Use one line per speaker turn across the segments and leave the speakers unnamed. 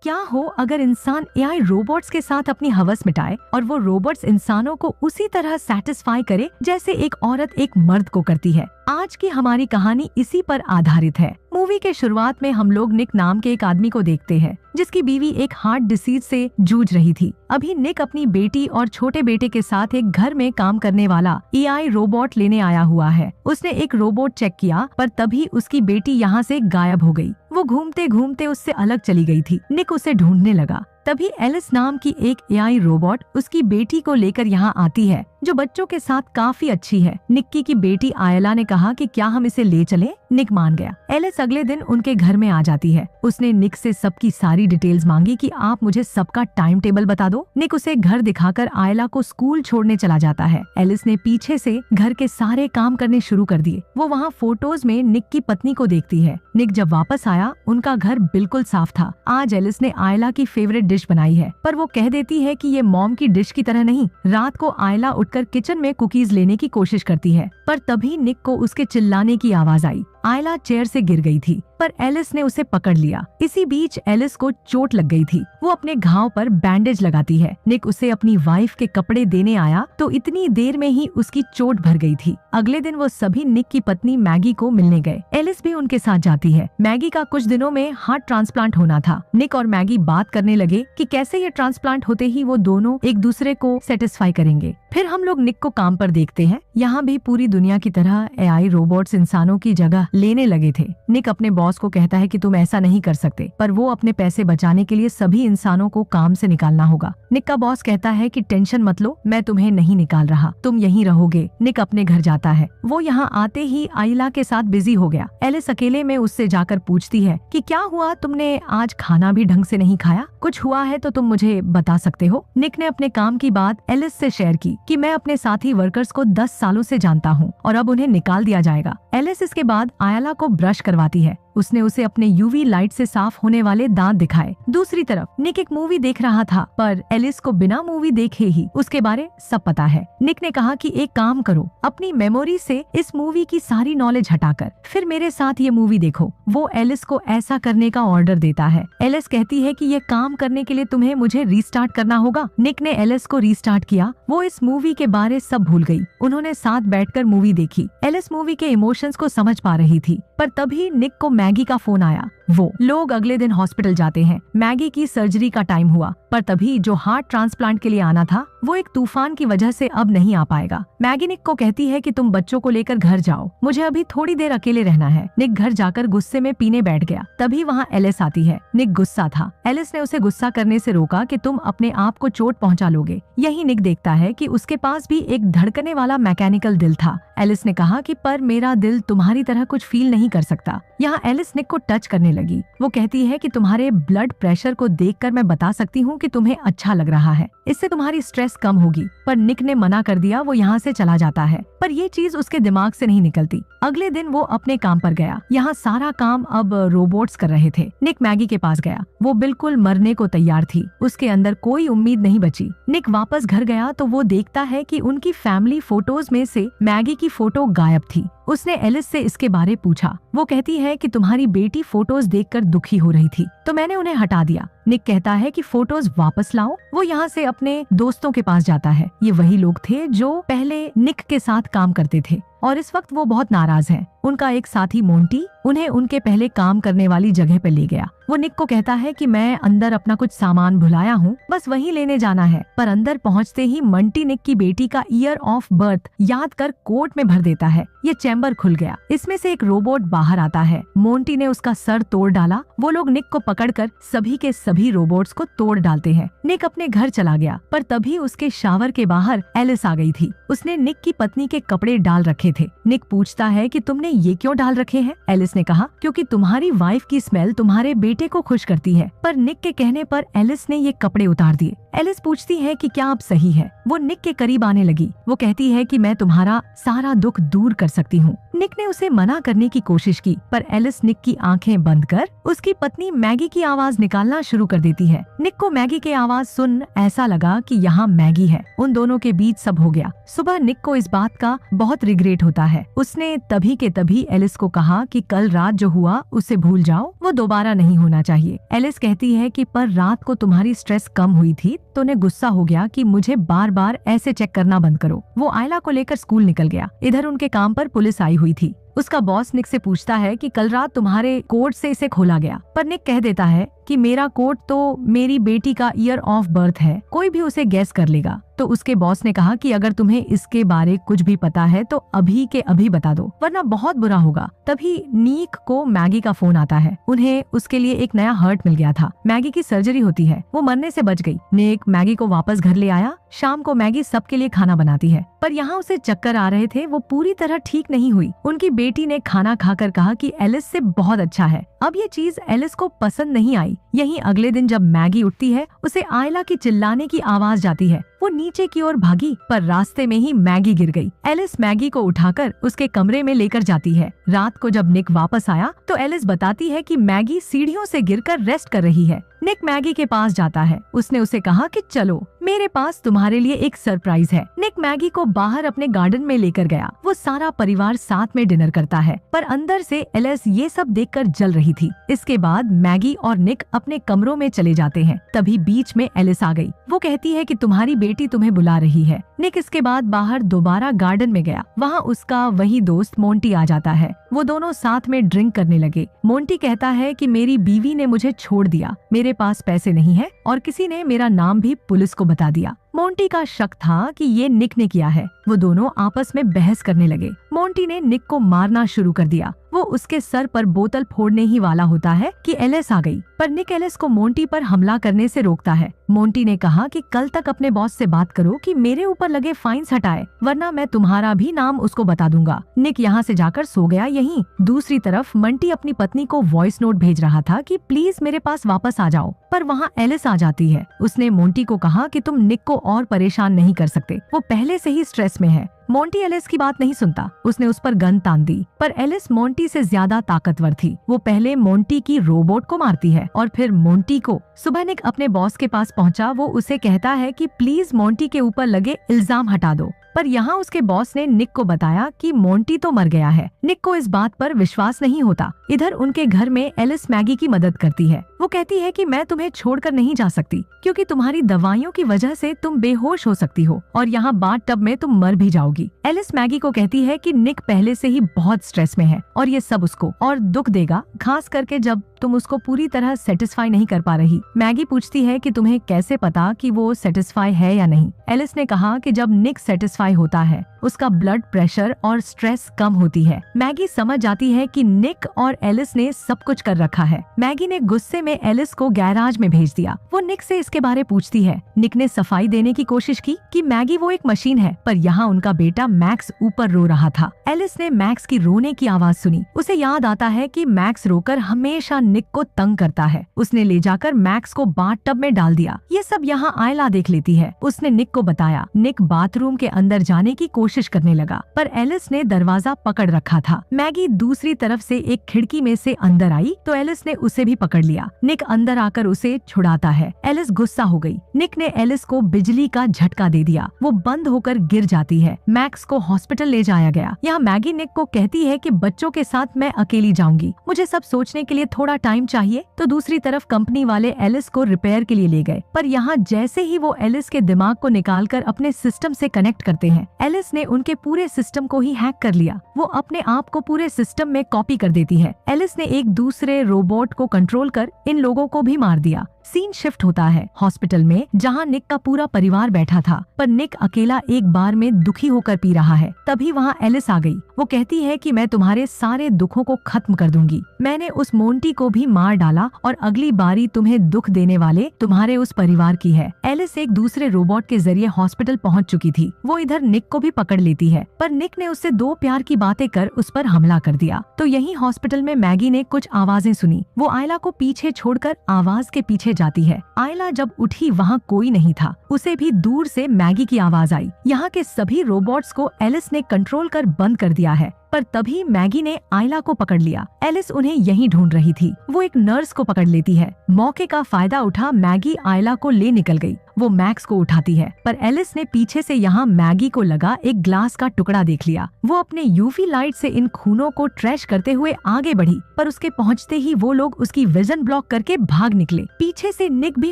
क्या हो अगर इंसान एआई रोबोट्स के साथ अपनी हवस मिटाए और वो रोबोट्स इंसानों को उसी तरह सेटिस्फाई करे जैसे एक औरत एक मर्द को करती है। आज की हमारी कहानी इसी पर आधारित है। मूवी के शुरुआत में हम लोग निक नाम के एक आदमी को देखते हैं जिसकी बीवी एक हार्ट डिसीज से जूझ रही थी। अभी निक अपनी बेटी और छोटे बेटे के साथ एक घर में काम करने वाला एआई रोबोट लेने आया हुआ है। उसने एक रोबोट चेक किया पर तभी उसकी बेटी यहाँ से गायब हो गई। वो घूमते घूमते उससे अलग चली गई थी। निक उसे ढूंढने लगा। तभी एलिस नाम की एक एआई रोबोट उसकी बेटी को लेकर यहाँ आती है जो बच्चों के साथ काफी अच्छी है। निक्की की बेटी आयला ने कहा कि क्या हम इसे ले चले। निक मान गया। एलिस अगले दिन उनके घर में आ जाती है। उसने निक से सबकी सारी डिटेल्स मांगी कि आप मुझे सबका टाइम टेबल बता दो। निक उसे घर दिखाकर आयला को स्कूल छोड़ने चला जाता है। एलिस ने पीछे से घर के सारे काम करने शुरू कर दिए। वो वहाँ फोटोज में निक की पत्नी को देखती है। निक जब वापस आया उनका घर बिल्कुल साफ था। आज एलिस ने आयला की फेवरेट डिश बनाई है पर वो कह देती है कि ये मॉम की डिश की तरह नहीं। रात को आयला उठकर किचन में कुकीज लेने की कोशिश करती है पर तभी निक को उसके चिल्लाने की आवाज आई। आयला चेयर से गिर गई थी पर एलिस ने उसे पकड़ लिया। इसी बीच एलिस को चोट लग गई थी। वो अपने घाव पर बैंडेज लगाती है। निक उसे अपनी वाइफ के कपड़े देने आया तो इतनी देर में ही उसकी चोट भर गई थी। अगले दिन वो सभी निक की पत्नी मैगी को मिलने गए। एलिस भी उनके साथ जाती है। मैगी का कुछ दिनों में हार्ट ट्रांसप्लांट होना था। निक और मैगी बात करने लगे कि कैसे ये ट्रांसप्लांट होते ही वो दोनों एक दूसरे को सेटिस्फाई करेंगे। फिर हम लोग निक को काम पर देखते हैं। यहाँ भी पूरी दुनिया की तरह एआई रोबोट्स इंसानों की जगह लेने लगे थे। निक अपने बॉस को कहता है कि तुम ऐसा नहीं कर सकते पर वो अपने पैसे बचाने के लिए सभी इंसानों को काम से निकालना होगा। निक का बॉस कहता है कि टेंशन मत लो, मैं तुम्हें नहीं निकाल रहा, तुम यहीं रहोगे। निक अपने घर जाता है। वो यहाँ आते ही आयला के साथ बिजी हो गया। एलिस अकेले में उससे जाकर पूछती है कि क्या हुआ, तुमने आज खाना भी ढंग से नहीं खाया, कुछ हुआ है तो तुम मुझे बता सकते हो। निक ने अपने काम की बात एलिस से शेयर की कि मैं अपने साथी वर्कर्स को 10 सालों से जानता हूँ और अब उन्हें निकाल दिया जाएगा। एलिस इसके बाद आयला को ब्रश करवाती है। उसने उसे अपने यूवी लाइट से साफ होने वाले दांत दिखाए। दूसरी तरफ निक एक मूवी देख रहा था पर एलिस को बिना मूवी देखे ही उसके बारे सब पता है। निक ने कहा कि एक काम करो, अपनी मेमोरी से इस मूवी की सारी नॉलेज हटाकर फिर मेरे साथ ये मूवी देखो। वो एलिस को ऐसा करने का ऑर्डर देता है। एलिस कहती है कि ये काम करने के लिए तुम्हें मुझे रीस्टार्ट करना होगा। निक ने एलिस को रीस्टार्ट किया। वो इस मूवी के बारे सब भूल गई। उन्होंने साथ बैठकर मूवी देखी। एलिस मूवी के इमोशंस को समझ पा रही थी पर तभी निक को मैगी का फोन आया। वो लोग अगले दिन हॉस्पिटल जाते हैं। मैगी की सर्जरी का टाइम हुआ पर तभी जो हार्ट ट्रांसप्लांट के लिए आना था वो एक तूफान की वजह से अब नहीं आ पाएगा। मैगी निक को कहती है कि तुम बच्चों को लेकर घर जाओ, मुझे अभी थोड़ी देर अकेले रहना है। निक घर जाकर गुस्से में पीने बैठ गया। तभी वहाँ एलिस आती है। निक गुस्सा था। एलिस ने उसे गुस्सा करने से रोका कि तुम अपने आप को चोट पहुँचा लोगे। यही निक देखता है कि उसके पास भी एक धड़कने वाला मैकेनिकल दिल था। एलिस ने कहा कि पर मेरा दिल तुम्हारी तरह कुछ फील नहीं कर सकता। यहाँ एलिस निक को टच करने लगी। वो कहती है कि तुम्हारे ब्लड प्रेशर को देखकर मैं बता सकती हूँ कि तुम्हें अच्छा लग रहा है, इससे तुम्हारी स्ट्रेस कम होगी। पर निक ने मना कर दिया। वो यहाँ से चला जाता है पर ये चीज उसके दिमाग से नहीं निकलती। अगले दिन वो अपने काम पर गया। यहाँ सारा काम अब रोबोट्स कर रहे थे। निक मैगी के पास गया। वो बिल्कुल मरने को तैयार थी। उसके अंदर कोई उम्मीद नहीं बची। निक वापस घर गया तो वो देखता है कि उनकी फैमिली फोटोज में से मैगी की फोटो गायब थी। उसने एलिस से इसके बारे पूछा। वो कहती है कि तुम्हारी बेटी फोटोज देखकर दुखी हो रही थी तो मैंने उन्हें हटा दिया। निक कहता है कि फोटोज वापस लाओ। वो यहाँ से अपने दोस्तों के पास जाता है। ये वही लोग थे जो पहले निक के साथ काम करते थे और इस वक्त वो बहुत नाराज हैं। उनका एक साथी मोंटी उन्हें उनके पहले काम करने वाली जगह पर ले गया। वो निक को कहता है कि मैं अंदर अपना कुछ सामान भुलाया हूँ, बस वही लेने जाना है। पर अंदर पहुँचते ही मंटी निक की बेटी का ईयर ऑफ बर्थ याद कर कोट में भर देता है। ये चैम्बर खुल गया। इसमें से एक रोबोट बाहर आता है। मोंटी ने उसका सर तोड़ डाला। वो लोग निक को पकड़कर सभी के सभी रोबोट्स को तोड़ डालते हैं। निक अपने घर चला गया पर तभी उसके शावर के बाहर एलिस आ गई थी। उसने निक की पत्नी के कपड़े डाल रखे थे। निक पूछता है कि तुमने ये क्यों डाल रखे हैं? एलिस ने कहा क्योंकि तुम्हारी वाइफ की स्मेल तुम्हारे बेटे को खुश करती है। पर निक के कहने पर एलिस ने ये कपड़े उतार दिए। एलिस पूछती है कि क्या अब सही है? वो निक के करीब आने लगी। वो कहती है कि मैं तुम्हारा सारा दुख दूर कर सकती हूँ। निक ने उसे मना करने की कोशिश की पर एलिस निक की आंखें बंद कर उसकी पत्नी मैगी की आवाज निकालना शुरू शुरू कर देती है। निक को मैगी की आवाज सुन ऐसा लगा कि यहाँ मैगी है। उन दोनों के बीच सब हो गया। सुबह निक को इस बात का बहुत रिग्रेट होता है। उसने तभी के तभी एलिस को कहा कि कल रात जो हुआ उसे भूल जाओ, वो दोबारा नहीं होना चाहिए। एलिस कहती है कि पर रात को तुम्हारी स्ट्रेस कम हुई थी तो उन्हें गुस्सा हो गया कि मुझे बार बार ऐसे चेक करना बंद करो। वो आयला को लेकर स्कूल निकल गया। इधर उनके काम पर पुलिस आई हुई थी। उसका बॉस निक से पूछता है कि कल रात तुम्हारे कोट से इसे खोला गया, पर निक कह देता है कि मेरा कोट तो मेरी बेटी का ईयर ऑफ बर्थ है, कोई भी उसे गैस कर लेगा। तो उसके बॉस ने कहा कि अगर तुम्हें इसके बारे कुछ भी पता है तो अभी के अभी बता दो, वरना बहुत बुरा होगा। तभी नीक को मैगी का फोन आता है। उन्हें उसके लिए एक नया हर्ट मिल गया था। मैगी की सर्जरी होती है, वो मरने से बच गई। नीक मैगी को वापस घर ले आया। शाम को मैगी सबके लिए खाना बनाती है, पर यहाँ उसे चक्कर आ रहे थे। वो पूरी तरह ठीक नहीं हुई। उनकी बेटी ने खाना खाकर कहा कि एलिस से बहुत अच्छा है। अब ये चीज एलिस को पसंद नहीं आई। यहीं अगले दिन जब मैगी उठती है, उसे आयला की चिल्लाने की आवाज जाती है। वो नीचे की ओर भागी, पर रास्ते में ही मैगी गिर गई। एलिस मैगी को उठाकर उसके कमरे में लेकर जाती है। रात को जब निक वापस आया तो एलिस बताती है कि मैगी सीढ़ियों से गिरकर रेस्ट कर रही है। निक मैगी के पास जाता है। उसने उसे कहा कि चलो, मेरे पास तुम्हारे लिए एक सरप्राइज है। निक मैगी को बाहर अपने गार्डन में लेकर गया। वो सारा परिवार साथ में डिनर करता है, पर अंदर से एलिस ये सब देखकर जल रही थी। इसके बाद मैगी और निक अपने कमरों में चले जाते हैं। तभी बीच में एलिस आ गई। वो कहती है कि तुम्हारी बेटी तुम्हें बुला रही है। निक इसके बाद बाहर दोबारा गार्डन में गया। वहाँ उसका वही दोस्त मोंटी आ जाता है। वो दोनों साथ में ड्रिंक करने लगे। मोंटी कहता है कि मेरी बीवी ने मुझे छोड़ दिया, मेरे पास पैसे नहीं है और किसी ने मेरा नाम भी पुलिस को बता दिया। मोंटी का शक था कि ये निक ने किया है। वो दोनों आपस में बहस करने लगे। मोंटी ने निक को मारना शुरू कर दिया। वो उसके सर पर बोतल फोड़ने ही वाला होता है कि एलिस आ गई, पर निक एलिस को मोंटी पर हमला करने से रोकता है। मोंटी ने कहा कि कल तक अपने बॉस से बात करो कि मेरे ऊपर लगे फाइन्स हटाए, वरना मैं तुम्हारा भी नाम उसको बता दूंगा। निक यहाँ से जाकर सो गया। यहीं दूसरी तरफ मंटी अपनी पत्नी को वॉइस नोट भेज रहा था कि प्लीज मेरे पास वापस आ जाओ, पर वहाँ एलिस आ जाती है। उसने मोंटी को कहा कि तुम निक को और परेशान नहीं कर सकते, वो पहले से ही स्ट्रेस में है। मोंटी एलिस की बात नहीं सुनता। उसने उस पर गन तान दी, पर एलिस मोंटी से ज्यादा ताकतवर थी। वो पहले मोंटी की रोबोट को मारती है और फिर मोंटी को। सुबह निक अपने बॉस के पास पहुंचा। वो उसे कहता है कि प्लीज मोंटी के ऊपर लगे इल्जाम हटा दो, पर यहाँ उसके बॉस ने निक को बताया कि मोंटी तो मर गया है। निक को इस बात पर विश्वास नहीं होता। इधर उनके घर में एलिस मैगी की मदद करती है। वो कहती है कि मैं तुम्हें छोड़कर नहीं जा सकती, क्योंकि तुम्हारी दवाइयों की वजह से तुम बेहोश हो सकती हो और यहाँ बाथ टब में तुम मर भी जाओगी। एलिस मैगी को कहती है कि निक पहले से ही बहुत स्ट्रेस में है और ये सब उसको और दुख देगा, खास करके जब तुम उसको पूरी तरह सेटिस्फाई नहीं कर पा रही। मैगी पूछती है कि तुम्हें कैसे पता कि वो सेटिस्फाई है या नहीं। एलिस ने कहा कि जब निक सेटिस्फाई होता है, उसका ब्लड प्रेशर और स्ट्रेस कम होती है। मैगी समझ जाती है कि निक और एलिस ने सब कुछ कर रखा है। मैगी ने गुस्से में एलिस को गैराज में भेज दिया। वो निक से इसके बारे पूछती है। निक ने सफाई देने की कोशिश की कि मैगी वो एक मशीन है, पर यहाँ उनका बेटा मैक्स ऊपर रो रहा था। एलिस ने मैक्स की रोने की आवाज सुनी। उसे याद आता है कि मैक्स रोकर हमेशा निक को तंग करता है। उसने ले जाकर मैक्स को बाथ टब में डाल दिया। ये सब यहाँ आयला देख लेती है। उसने निक को बताया। निक बाथरूम के अंदर जाने की कोशिश करने लगा, पर एलिस ने दरवाजा पकड़ रखा था। मैगी दूसरी तरफ से एक खिड़की में से अंदर आई तो एलिस ने उसे भी पकड़ लिया। निक अंदर आकर उसे छुड़ाता है। एलिस गुस्सा हो गई। निक ने एलिस को बिजली का झटका दे दिया। वो बंद होकर गिर जाती है। मैक्स को हॉस्पिटल ले जाया गया। यहाँ मैगी निक को कहती है कि बच्चों के साथ मैं अकेली जाऊंगी, मुझे सब सोचने के लिए थोड़ा टाइम चाहिए। तो दूसरी तरफ कंपनी वाले एलिस को रिपेयर के लिए ले गए, पर यहाँ जैसे ही वो एलिस के दिमाग को निकालकर अपने सिस्टम से कनेक्ट करते हैं, एलिस ने उनके पूरे सिस्टम को ही हैक कर लिया। वो अपने आप को पूरे सिस्टम में कॉपी कर देती है। एलिस ने एक दूसरे रोबोट को कंट्रोल कर इन लोगों को भी मार दिया। सीन शिफ्ट होता है हॉस्पिटल में, जहां निक का पूरा परिवार बैठा था, पर निक अकेला एक बार में दुखी होकर पी रहा है। तभी वहां एलिस आ गई। वो कहती है कि मैं तुम्हारे सारे दुखों को खत्म कर दूंगी। मैंने उस मोंटी को भी मार डाला और अगली बारी तुम्हें दुख देने वाले तुम्हारे उस परिवार की है। एलिस एक दूसरे रोबोट के जरिए हॉस्पिटल पहुंच चुकी थी। वो इधर निक को भी पकड़ लेती है, पर निक ने उससे दो प्यार की बातें कर उस पर हमला कर दिया। तो यही हॉस्पिटल में मैगी ने कुछ आवाजें सुनी। वो आयला को पीछे छोड़कर आवाज के पीछे जाती है। आयला जब उठी वहाँ कोई नहीं था। उसे भी दूर से मैगी की आवाज आई। यहाँ के सभी रोबोट्स को एलिस ने कंट्रोल कर बंद कर दिया है। पर तभी मैगी ने आयला को पकड़ लिया। एलिस उन्हें यहीं ढूंढ रही थी। वो एक नर्स को पकड़ लेती है। मौके का फायदा उठा मैगी आयला को ले निकल गई। वो मैक्स को उठाती है, पर एलिस ने पीछे से यहाँ मैगी को लगा एक ग्लास का टुकड़ा देख लिया। वो अपने यूवी लाइट से इन खूनों को ट्रैश करते हुए आगे बढ़ी, पर उसके पहुँचते ही वो लोग उसकी विजन ब्लॉक करके भाग निकले। पीछे से निक भी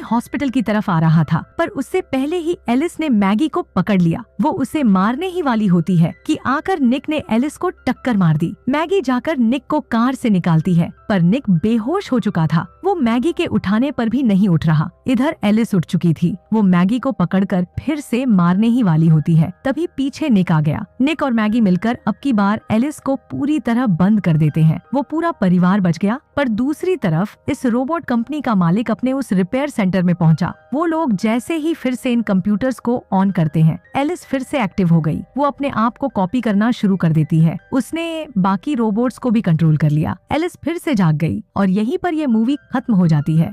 हॉस्पिटल की तरफ आ रहा था, पर उससे पहले ही एलिस ने मैगी को पकड़ लिया। वो उसे मारने ही वाली होती है कि आकर निक ने एलिस को टक्कर मार दी। मैगी जाकर निक को कार से निकालती है, पर निक बेहोश हो चुका था। वो मैगी के उठाने पर भी नहीं उठ रहा। इधर एलिस उठ चुकी थी। वो मैगी को पकड़कर फिर से मारने ही वाली होती है, तभी पीछे निक आ गया। निक और मैगी मिलकर अब की बार एलिस को पूरी तरह बंद कर देते हैं। वो पूरा परिवार बच गया। पर दूसरी तरफ इस रोबोट कंपनी का मालिक अपने उस रिपेयर सेंटर में पहुंचा। वो लोग जैसे ही फिर से इन कंप्यूटर्स को ऑन करते हैं, एलिस फिर से एक्टिव हो गई। वो अपने आप को कॉपी करना शुरू कर देती है। उसने बाकी रोबोट्स को भी कंट्रोल कर लिया। एलिस फिर से जाग गई और यहीं पर यह मूवी खत्म हो जाती है।